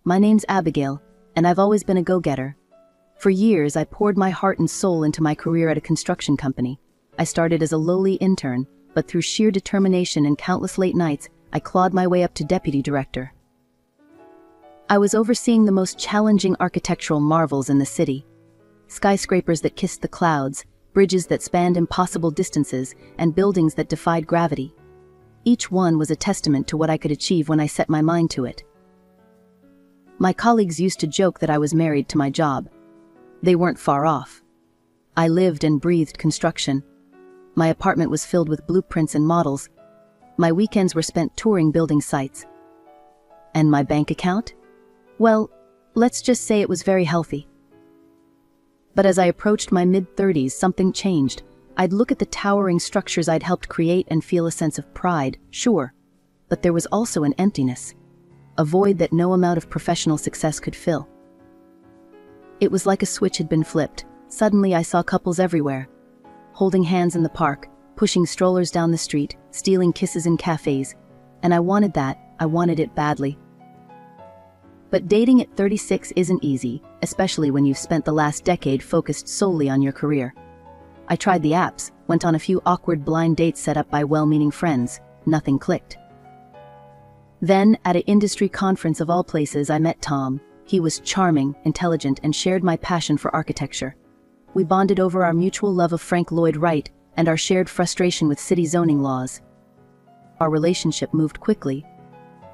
My name's Abigail, and I've always been a go-getter. For years, I poured my heart and soul into my career at a construction company. I started as a lowly intern, but through sheer determination and countless late nights, I clawed my way up to deputy director. I was overseeing the most challenging architectural marvels in the city. Skyscrapers that kissed the clouds, bridges that spanned impossible distances, and buildings that defied gravity. Each one was a testament to what I could achieve when I set my mind to it. My colleagues used to joke that I was married to my job. They weren't far off. I lived and breathed construction. My apartment was filled with blueprints and models. My weekends were spent touring building sites. And my bank account? Well, let's just say it was very healthy. But as I approached my mid-30s, something changed. I'd look at the towering structures I'd helped create and feel a sense of pride, sure. But there was also an emptiness, a void that no amount of professional success could fill. It was like a switch had been flipped. Suddenly I saw couples everywhere, holding hands in the park, pushing strollers down the street, stealing kisses in cafes. And I wanted that. I wanted it badly. But dating at 36 isn't easy, especially when you've spent the last decade focused solely on your career. I tried the apps, went on a few awkward blind dates set up by well-meaning friends. Nothing clicked. Then, at an industry conference of all places, I met Tom. He was charming, intelligent, and shared my passion for architecture. We bonded over our mutual love of Frank Lloyd Wright and our shared frustration with city zoning laws. Our relationship moved quickly.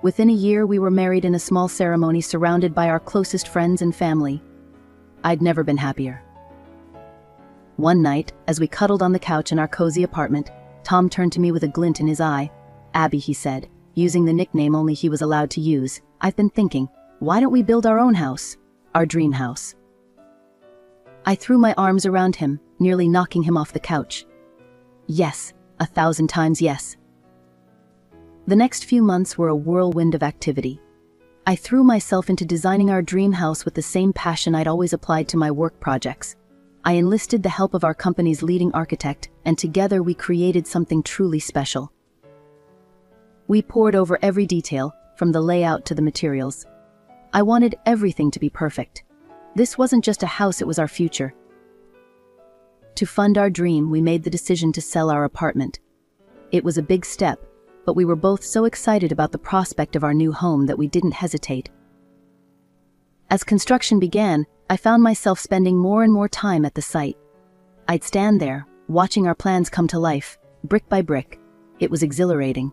Within a year, we were married in a small ceremony surrounded by our closest friends and family. I'd never been happier. One night, as we cuddled on the couch in our cozy apartment, Tom turned to me with a glint in his eye. "Abby," he said, using the nickname only he was allowed to use, "I've been thinking, why don't we build our own house? Our dream house." I threw my arms around him, nearly knocking him off the couch. Yes, 1,000 times yes. The next few months were a whirlwind of activity. I threw myself into designing our dream house with the same passion I'd always applied to my work projects. I enlisted the help of our company's leading architect, and together we created something truly special. We pored over every detail, from the layout to the materials. I wanted everything to be perfect. This wasn't just a house, it was our future. To fund our dream, we made the decision to sell our apartment. It was a big step, but we were both so excited about the prospect of our new home that we didn't hesitate. As construction began, I found myself spending more and more time at the site. I'd stand there, watching our plans come to life, brick by brick. It was exhilarating.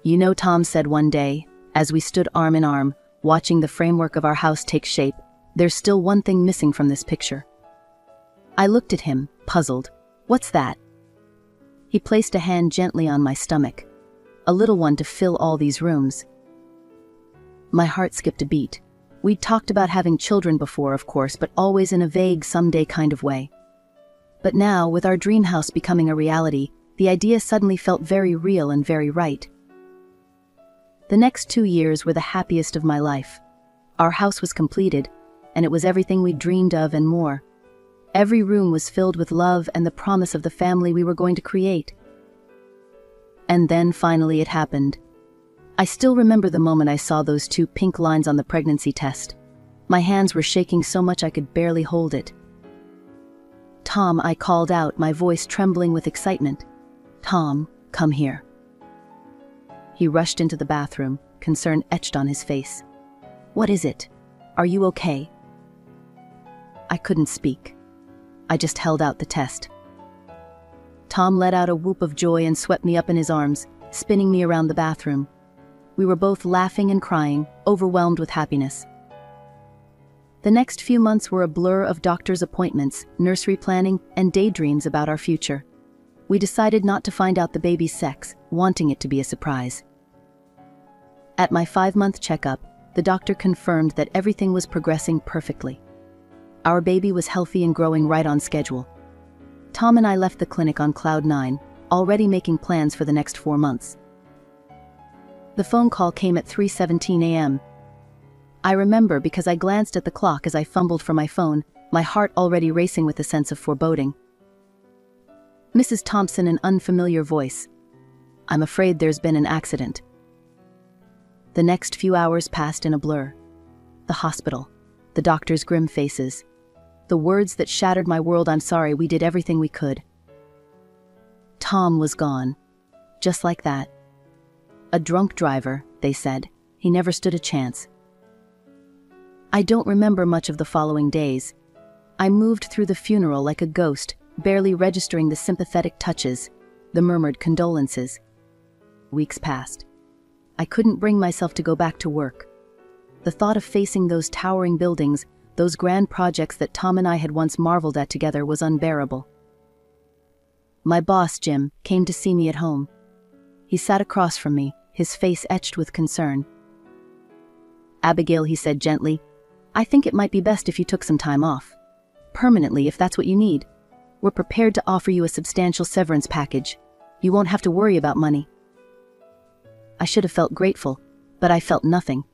"You know," Tom said one day, as we stood arm in arm, watching the framework of our house take shape, "there's still one thing missing from this picture." I looked at him, puzzled. "What's that?" He placed a hand gently on my stomach. "A little one to fill all these rooms." My heart skipped a beat. We'd talked about having children before, of course, but always in a vague, someday kind of way. But now, with our dream house becoming a reality, the idea suddenly felt very real and very right. The next 2 years were the happiest of my life. Our house was completed, and it was everything we dreamed of and more. Every room was filled with love and the promise of the family we were going to create. And then finally it happened. I still remember the moment I saw those 2 pink lines on the pregnancy test. My hands were shaking so much I could barely hold it. "Tom," I called out, my voice trembling with excitement. "Tom, come here." He rushed into the bathroom, concern etched on his face. "What is it? Are you okay?" I couldn't speak. I just held out the test. Tom let out a whoop of joy and swept me up in his arms, spinning me around the bathroom. We were both laughing and crying, overwhelmed with happiness. The next few months were a blur of doctor's appointments, nursery planning, and daydreams about our future. We decided not to find out the baby's sex, wanting it to be a surprise. At my 5-month checkup, the doctor confirmed that everything was progressing perfectly. Our baby was healthy and growing right on schedule. Tom and I left the clinic on cloud 9, already making plans for the next 4 months. The phone call came at 3:17 a.m. I remember because I glanced at the clock as I fumbled for my phone, my heart already racing with a sense of foreboding. Mrs. Thompson, an unfamiliar voice. "I'm afraid there's been an accident." The next few hours passed in a blur. The hospital, the doctor's grim faces, the words that shattered my world. I'm sorry, we did everything we could. Tom was gone. Just like that. A drunk driver, they said. He never stood a chance. I don't remember much of the following days. I moved through the funeral like a ghost, barely registering the sympathetic touches, the murmured condolences. Weeks passed. I couldn't bring myself to go back to work. The thought of facing those towering buildings, those grand projects that Tom and I had once marveled at together, was unbearable. My boss, Jim, came to see me at home. He sat across from me, his face etched with concern. "Abigail," he said gently, "I think it might be best if you took some time off. Permanently, if that's what you need. We're prepared to offer you a substantial severance package. You won't have to worry about money." I should have felt grateful, but I felt nothing.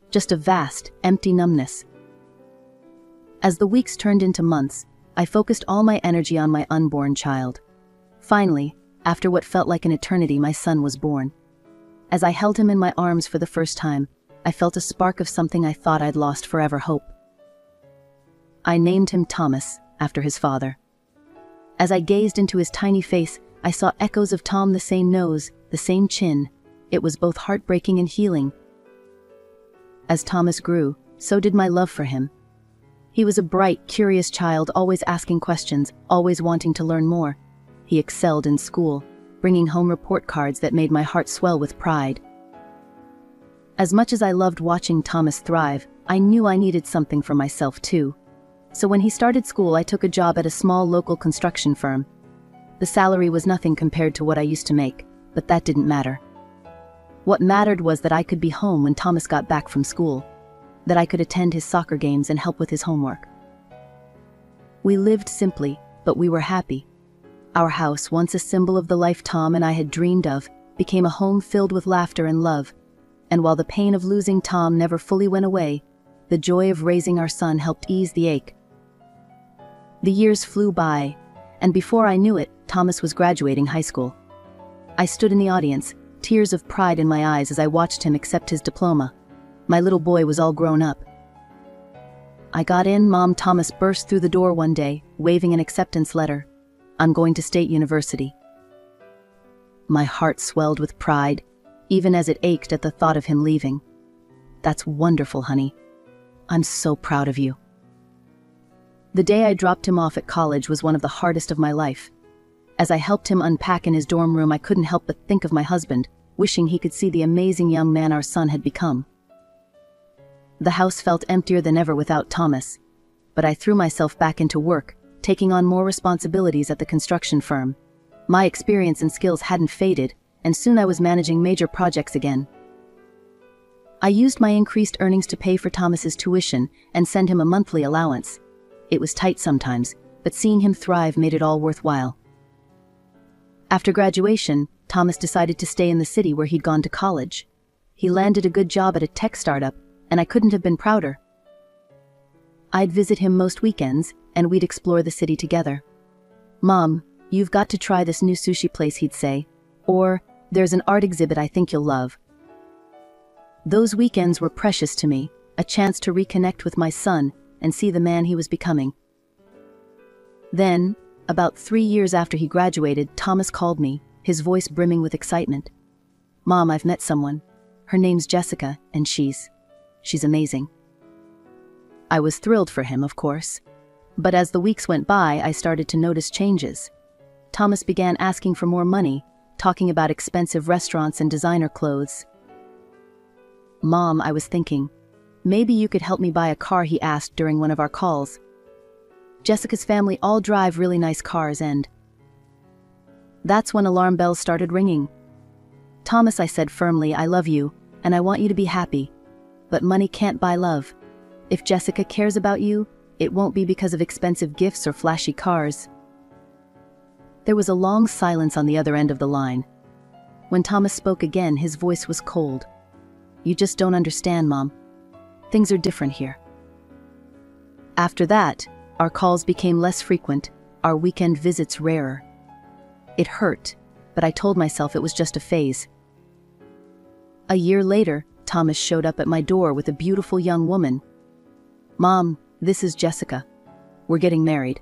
Just a vast, empty numbness. As the weeks turned into months, I focused all my energy on my unborn child. Finally, after what felt like an eternity, my son was born. As I held him in my arms for the first time, I felt a spark of something I thought I'd lost forever: hope. I named him Thomas, after his father. As I gazed into his tiny face, I saw echoes of Tom: the same nose, the same chin. It was both heartbreaking and healing. As Thomas grew, so did my love for him. He was a bright, curious child, always asking questions, always wanting to learn more. He excelled in school, bringing home report cards that made my heart swell with pride. As much as I loved watching Thomas thrive, I knew I needed something for myself too. So when he started school, I took a job at a small local construction firm. The salary was nothing compared to what I used to make, but that didn't matter. What mattered was that I could be home when Thomas got back from school, that I could attend his soccer games and help with his homework. We lived simply, but we were happy. Our house, once a symbol of the life Tom and I had dreamed of, became a home filled with laughter and love. And while the pain of losing Tom never fully went away, the joy of raising our son helped ease the ache. The years flew by, and before I knew it, Thomas was graduating high school. I stood in the audience, tears of pride in my eyes as I watched him accept his diploma. My little boy was all grown up. I got in, Mom. Thomas burst through the door one day, waving an acceptance letter. "I'm going to State University." My heart swelled with pride, even as it ached at the thought of him leaving. "That's wonderful, honey. I'm so proud of you." The day I dropped him off at college was one of the hardest of my life. As I helped him unpack in his dorm room, I couldn't help but think of my husband, wishing he could see the amazing young man our son had become. The house felt emptier than ever without Thomas, but I threw myself back into work, taking on more responsibilities at the construction firm. My experience and skills hadn't faded, and soon I was managing major projects again. I used my increased earnings to pay for Thomas's tuition and send him a monthly allowance. It was tight sometimes, but seeing him thrive made it all worthwhile. After graduation, Thomas decided to stay in the city where he'd gone to college. He landed a good job at a tech startup, and I couldn't have been prouder. I'd visit him most weekends, and we'd explore the city together. "Mom, you've got to try this new sushi place," he'd say. Or, "There's an art exhibit I think you'll love." Those weekends were precious to me, a chance to reconnect with my son and see the man he was becoming. Then, about 3 years after he graduated, Thomas called me, his voice brimming with excitement. "Mom, I've met someone. Her name's Jessica, and she's amazing." I was thrilled for him, of course. But as the weeks went by, I started to notice changes. Thomas began asking for more money, talking about expensive restaurants and designer clothes. "Mom," I was thinking, "maybe you could help me buy a car," he asked during one of our calls. "Jessica's family all drive really nice cars," and that's when alarm bells started ringing. "Thomas," I said firmly, "I love you, and I want you to be happy. But money can't buy love. If Jessica cares about you, it won't be because of expensive gifts or flashy cars." There was a long silence on the other end of the line. When Thomas spoke again, his voice was cold. "You just don't understand, Mom. Things are different here." After that, our calls became less frequent, our weekend visits rarer. It hurt, but I told myself it was just a phase. A year later, Thomas showed up at my door with a beautiful young woman. "Mom, this is Jessica. We're getting married."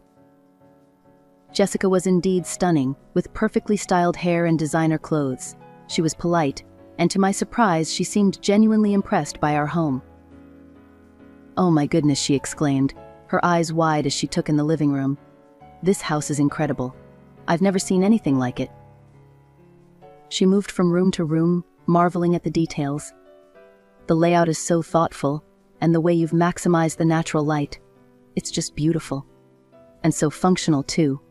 Jessica was indeed stunning, with perfectly styled hair and designer clothes. She was polite, and to my surprise, she seemed genuinely impressed by our home. "Oh my goodness," she exclaimed, her eyes wide as she took in the living room. "This house is incredible. I've never seen anything like it." She moved from room to room, marveling at the details. "The layout is so thoughtful, and the way you've maximized the natural light. It's just beautiful. And so functional, too."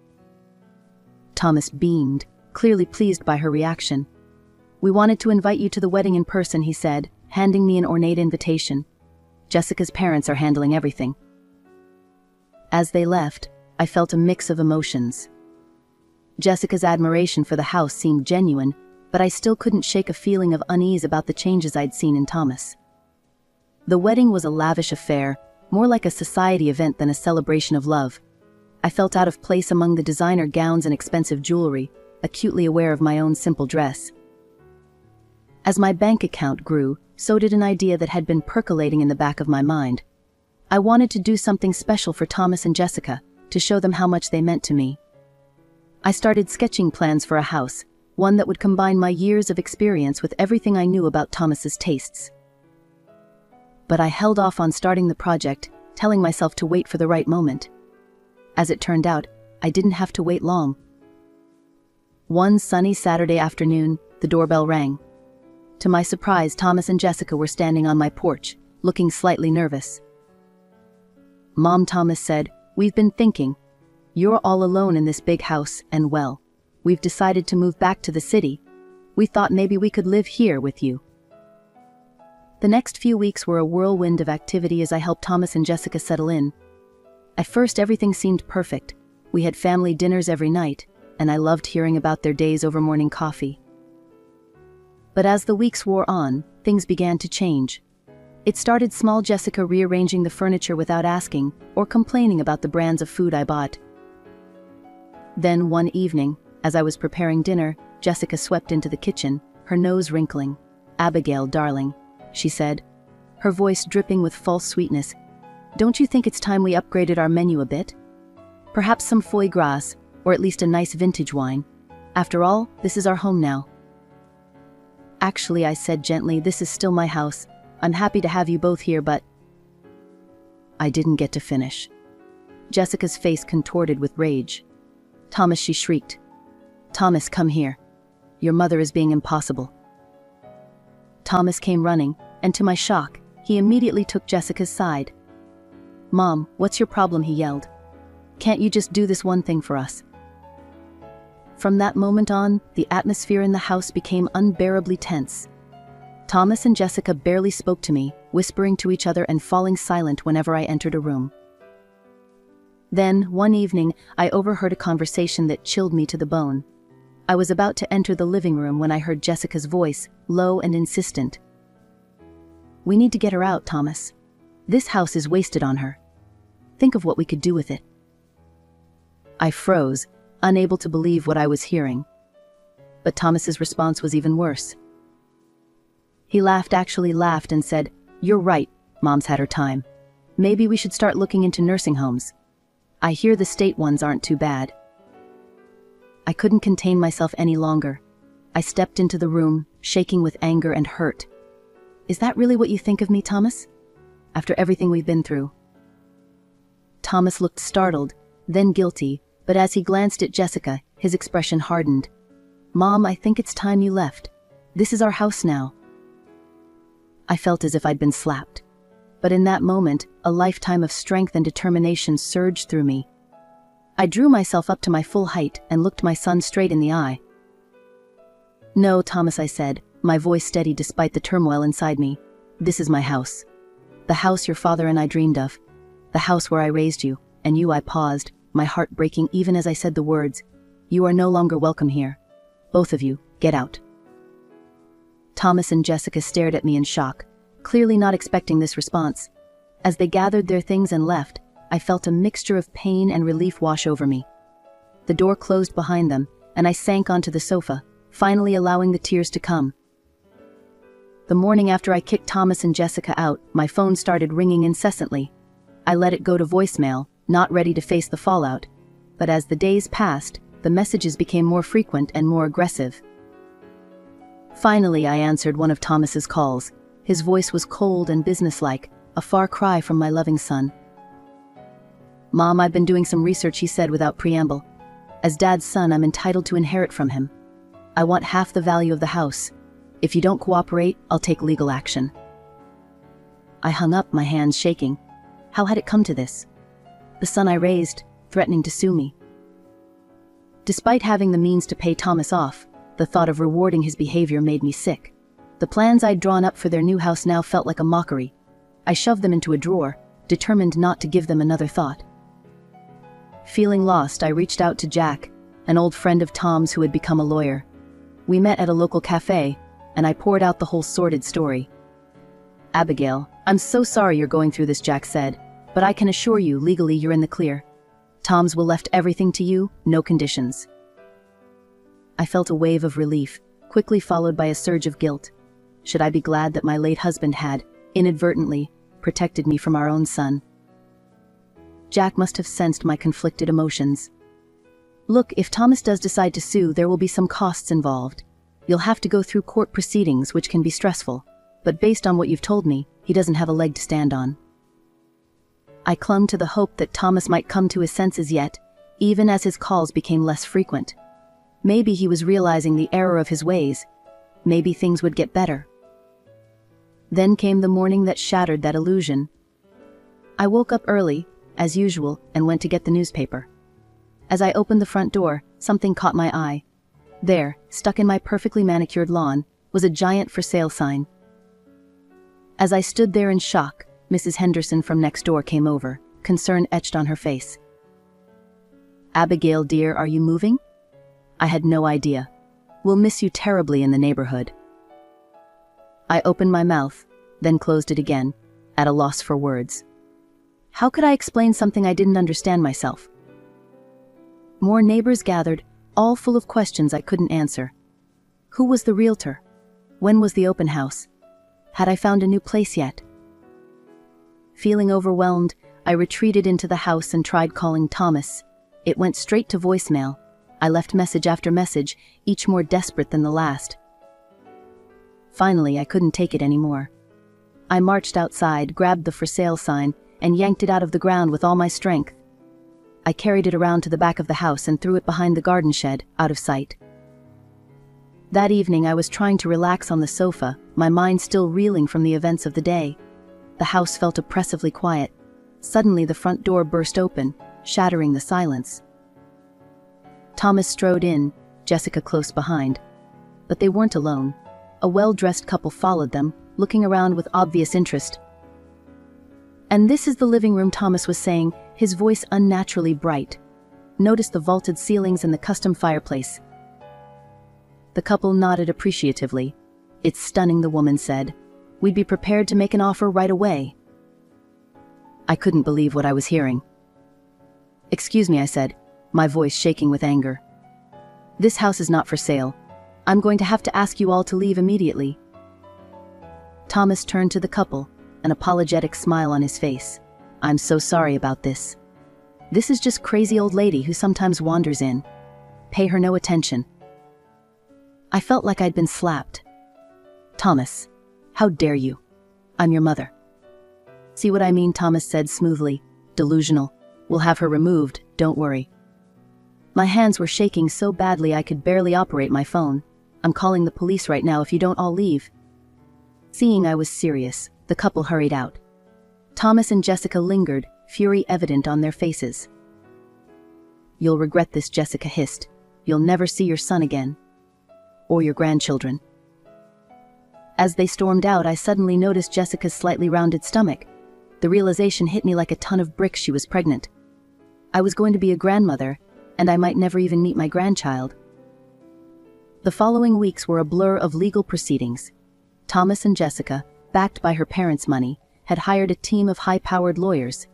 Thomas beamed, clearly pleased by her reaction. "We wanted to invite you to the wedding in person," he said, handing me an ornate invitation. "Jessica's parents are handling everything." As they left, I felt a mix of emotions. Jessica's admiration for the house seemed genuine, but I still couldn't shake a feeling of unease about the changes I'd seen in Thomas. The wedding was a lavish affair, more like a society event than a celebration of love. I felt out of place among the designer gowns and expensive jewelry, acutely aware of my own simple dress. As my bank account grew, so did an idea that had been percolating in the back of my mind. I wanted to do something special for Thomas and Jessica, to show them how much they meant to me. I started sketching plans for a house, one that would combine my years of experience with everything I knew about Thomas's tastes. But I held off on starting the project, telling myself to wait for the right moment. As it turned out, I didn't have to wait long. One sunny Saturday afternoon, the doorbell rang. To my surprise, Thomas and Jessica were standing on my porch, looking slightly nervous. "Mom," Thomas said, "we've been thinking. You're all alone in this big house, and well, we've decided to move back to the city. We thought maybe we could live here with you." The next few weeks were a whirlwind of activity as I helped Thomas and Jessica settle in. At first, everything seemed perfect. We had family dinners every night, and I loved hearing about their days over morning coffee. But as the weeks wore on, things began to change. It started small, Jessica rearranging the furniture without asking, or complaining about the brands of food I bought. Then one evening, as I was preparing dinner, Jessica swept into the kitchen, her nose wrinkling. "Abigail, darling," she said, her voice dripping with false sweetness, "don't you think it's time we upgraded our menu a bit? Perhaps some foie gras, or at least a nice vintage wine. After all, this is our home now." "Actually," I said gently, "this is still my house. I'm happy to have you both here, but—" I didn't get to finish. Jessica's face contorted with rage. "Thomas," she shrieked. "Thomas, come here. Your mother is being impossible." Thomas came running, and to my shock, he immediately took Jessica's side. "Mom, what's your problem?" he yelled. "Can't you just do this one thing for us?" From that moment on, the atmosphere in the house became unbearably tense. Thomas and Jessica barely spoke to me, whispering to each other and falling silent whenever I entered a room. Then, one evening, I overheard a conversation that chilled me to the bone. I was about to enter the living room when I heard Jessica's voice, low and insistent. "We need to get her out, Thomas. This house is wasted on her. Think of what we could do with it." I froze, unable to believe what I was hearing. But Thomas's response was even worse. He actually laughed and said, "You're right, Mom's had her time. Maybe we should start looking into nursing homes. I hear the state ones aren't too bad." I couldn't contain myself any longer. I stepped into the room, shaking with anger and hurt. "Is that really what you think of me, Thomas? After everything we've been through?" Thomas looked startled, then guilty, but as he glanced at Jessica, his expression hardened. "Mom, I think it's time you left. This is our house now." I felt as if I'd been slapped. But in that moment, a lifetime of strength and determination surged through me. I drew myself up to my full height and looked my son straight in the eye. "No, Thomas," I said, my voice steady despite the turmoil inside me. "This is my house. The house your father and I dreamed of. The house where I raised you, and you." I paused, my heart breaking even as I said the words. "You are no longer welcome here. Both of you, get out." Thomas and Jessica stared at me in shock, clearly not expecting this response. As they gathered their things and left, I felt a mixture of pain and relief wash over me. The door closed behind them, and I sank onto the sofa, finally allowing the tears to come. The morning after I kicked Thomas and Jessica out, my phone started ringing incessantly. I let it go to voicemail, not ready to face the fallout. But as the days passed, the messages became more frequent and more aggressive. Finally, I answered one of Thomas's calls. His voice was cold and businesslike, a far cry from my loving son. "Mom, I've been doing some research," he said without preamble. "As Dad's son, I'm entitled to inherit from him. I want half the value of the house. If you don't cooperate, I'll take legal action." I hung up, my hands shaking. How had it come to this? The son I raised, threatening to sue me. Despite having the means to pay Thomas off, the thought of rewarding his behavior made me sick. The plans I'd drawn up for their new house now felt like a mockery. I shoved them into a drawer, determined not to give them another thought. Feeling lost, I reached out to Jack, an old friend of Tom's who had become a lawyer. We met at a local cafe, and I poured out the whole sordid story. "Abigail, I'm so sorry you're going through this," Jack said, "but I can assure you, legally you're in the clear. Tom's will left everything to you, no conditions." I felt a wave of relief, quickly followed by a surge of guilt. Should I be glad that my late husband had, inadvertently, protected me from our own son? Jack must have sensed my conflicted emotions. "Look, if Thomas does decide to sue, there will be some costs involved. You'll have to go through court proceedings, which can be stressful. But based on what you've told me, he doesn't have a leg to stand on." I clung to the hope that Thomas might come to his senses yet, even as his calls became less frequent. Maybe he was realizing the error of his ways. Maybe things would get better. Then came the morning that shattered that illusion. I woke up early, as usual, and went to get the newspaper. As I opened the front door, something caught my eye. There, stuck in my perfectly manicured lawn, was a giant for sale sign. As I stood there in shock, Mrs. Henderson from next door came over, concern etched on her face. "Abigail, dear, are you moving?" I had no idea. "We'll miss you terribly in the neighborhood." I opened my mouth, then closed it again, at a loss for words. How could I explain something I didn't understand myself? More neighbors gathered, all full of questions I couldn't answer. Who was the realtor? When was the open house? Had I found a new place yet? Feeling overwhelmed, I retreated into the house and tried calling Thomas. It went straight to voicemail. I left message after message, each more desperate than the last. Finally, I couldn't take it anymore. I marched outside, grabbed the for sale sign, and yanked it out of the ground with all my strength. I carried it around to the back of the house and threw it behind the garden shed, out of sight. That evening I was trying to relax on the sofa, my mind still reeling from the events of the day. The house felt oppressively quiet. Suddenly the front door burst open, shattering the silence. Thomas strode in, Jessica close behind. But they weren't alone. A well-dressed couple followed them, looking around with obvious interest. "And this is the living room," Thomas was saying, his voice unnaturally bright. "Notice the vaulted ceilings and the custom fireplace." The couple nodded appreciatively. "It's stunning," the woman said. "We'd be prepared to make an offer right away." I couldn't believe what I was hearing. "Excuse me," I said, my voice shaking with anger. "This house is not for sale. I'm going to have to ask you all to leave immediately." Thomas turned to the couple, an apologetic smile on his face. "I'm so sorry about this. This is just crazy old lady who sometimes wanders in. Pay her no attention." I felt like I'd been slapped. "Thomas, how dare you? I'm your mother." "See what I mean?" Thomas said smoothly. "Delusional. We'll have her removed, don't worry." My hands were shaking so badly I could barely operate my phone. "I'm calling the police right now if you don't all leave." Seeing I was serious, the couple hurried out. Thomas and Jessica lingered, fury evident on their faces. "You'll regret this," Jessica hissed. "You'll never see your son again. Or your grandchildren." As they stormed out, I suddenly noticed Jessica's slightly rounded stomach. The realization hit me like a ton of bricks. She was pregnant. I was going to be a grandmother, and I might never even meet my grandchild. The following weeks were a blur of legal proceedings. Thomas and Jessica, backed by her parents' money, had hired a team of high-powered lawyers.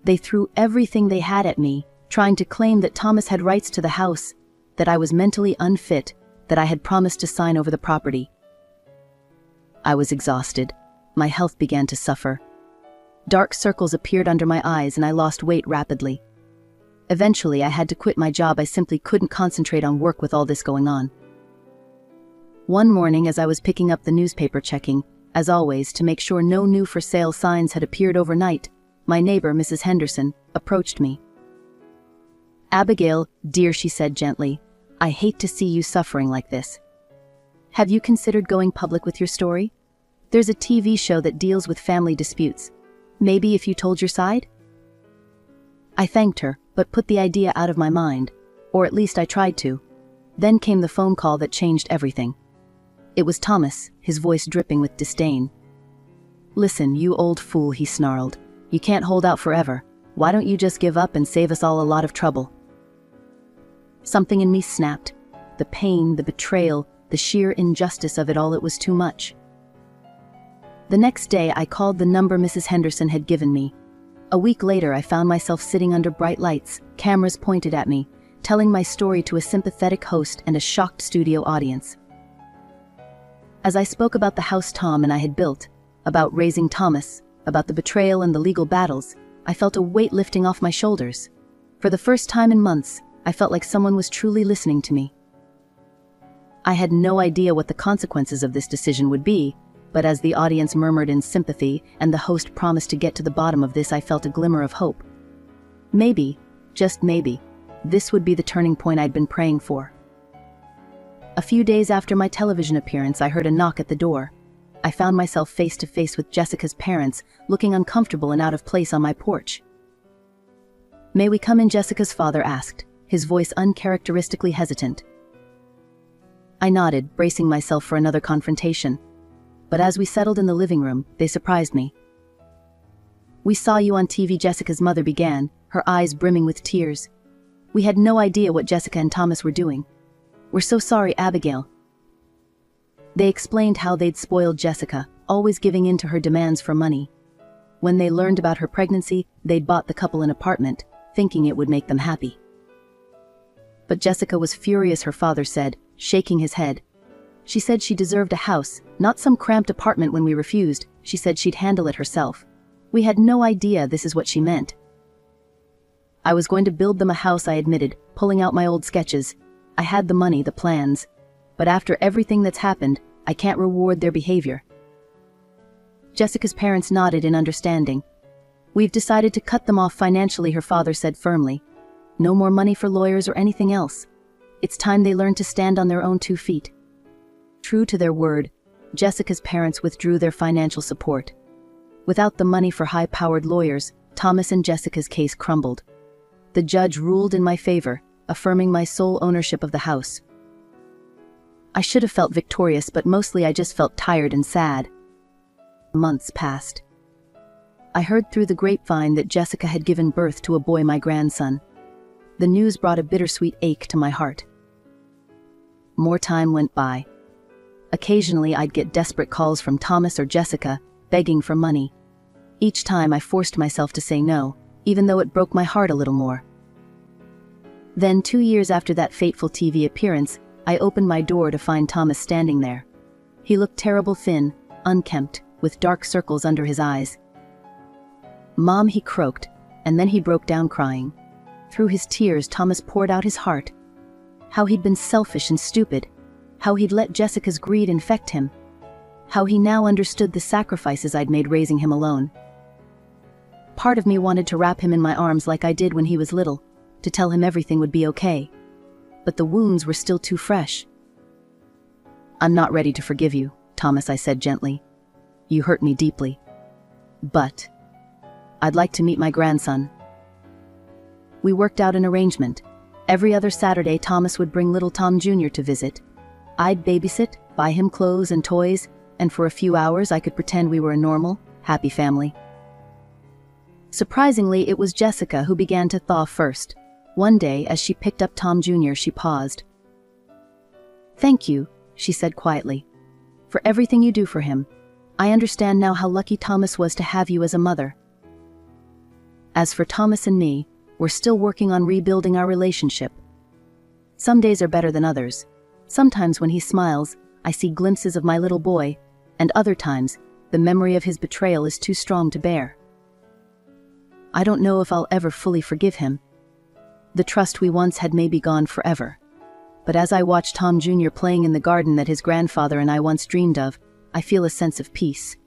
They threw everything they had at me, trying to claim that Thomas had rights to the house, that I was mentally unfit, that I had promised to sign over the property. I was exhausted. My health began to suffer. Dark circles appeared under my eyes and I lost weight rapidly. Eventually, I had to quit my job. I simply couldn't concentrate on work with all this going on. One morning, as I was picking up the newspaper, checking, as always, to make sure no new for sale signs had appeared overnight, my neighbor, Mrs. Henderson, approached me. "Abigail, dear," she said gently, "I hate to see you suffering like this. Have you considered going public with your story? There's a TV show that deals with family disputes. Maybe if you told your side?" I thanked her, but put the idea out of my mind, or at least I tried to. Then came the phone call that changed everything. It was Thomas, his voice dripping with disdain. "Listen, you old fool," he snarled. "You can't hold out forever. Why don't you just give up and save us all a lot of trouble?" Something in me snapped. The pain, the betrayal, the sheer injustice of it all, it was too much. The next day, I called the number Mrs. Henderson had given me. A week later, I found myself sitting under bright lights, cameras pointed at me, telling my story to a sympathetic host and a shocked studio audience. As I spoke about the house Tom and I had built, about raising Thomas, about the betrayal and the legal battles, I felt a weight lifting off my shoulders. For the first time in months, I felt like someone was truly listening to me. I had no idea what the consequences of this decision would be, but as the audience murmured in sympathy and the host promised to get to the bottom of this, I felt a glimmer of hope. Maybe, just maybe, this would be the turning point I'd been praying for. A few days after my television appearance, I heard a knock at the door. I found myself face to face with Jessica's parents, looking uncomfortable and out of place on my porch. "May we come in?" Jessica's father asked, his voice uncharacteristically hesitant. I nodded, bracing myself for another confrontation. But as we settled in the living room, they surprised me. "We saw you on TV," Jessica's mother began, her eyes brimming with tears. "We had no idea what Jessica and Thomas were doing. We're so sorry, Abigail." They explained how they'd spoiled Jessica, always giving in to her demands for money. When they learned about her pregnancy, they'd bought the couple an apartment, thinking it would make them happy. But Jessica was furious, her father said, shaking his head. "She said she deserved a house, not some cramped apartment. When we refused, she said she'd handle it herself. We had no idea this is what she meant." "I was going to build them a house," I admitted, pulling out my old sketches. "I had the money, the plans. But after everything that's happened, I can't reward their behavior." Jessica's parents nodded in understanding. "We've decided to cut them off financially," her father said firmly. "No more money for lawyers or anything else. It's time they learned to stand on their own 2 feet." True to their word, Jessica's parents withdrew their financial support. Without the money for high-powered lawyers, Thomas and Jessica's case crumbled. The judge ruled in my favor, affirming my sole ownership of the house. I should have felt victorious, but mostly I just felt tired and sad. Months passed. I heard through the grapevine that Jessica had given birth to a boy, my grandson. The news brought a bittersweet ache to my heart. More time went by. Occasionally I'd get desperate calls from Thomas or Jessica, begging for money. Each time I forced myself to say no, even though it broke my heart a little more. Then 2 years after that fateful TV appearance, I opened my door to find Thomas standing there. He looked terrible, thin, unkempt, with dark circles under his eyes. "Mom," he croaked, and then he broke down crying. Through his tears, Thomas poured out his heart. How he'd been selfish and stupid. How he'd let Jessica's greed infect him. How he now understood the sacrifices I'd made raising him alone. Part of me wanted to wrap him in my arms like I did when he was little, to tell him everything would be okay. But the wounds were still too fresh. "I'm not ready to forgive you, Thomas," I said gently. "You hurt me deeply. But I'd like to meet my grandson." We worked out an arrangement. Every other Saturday, Thomas would bring little Tom Jr. to visit. I'd babysit, buy him clothes and toys, and for a few hours I could pretend we were a normal, happy family. Surprisingly, it was Jessica who began to thaw first. One day, as she picked up Tom Jr., she paused. "Thank you," she said quietly, "for everything you do for him. I understand now how lucky Thomas was to have you as a mother." As for Thomas and me, we're still working on rebuilding our relationship. Some days are better than others. Sometimes when he smiles, I see glimpses of my little boy, and other times, the memory of his betrayal is too strong to bear. I don't know if I'll ever fully forgive him. The trust we once had may be gone forever. But as I watch Tom Jr. playing in the garden that his grandfather and I once dreamed of, I feel a sense of peace.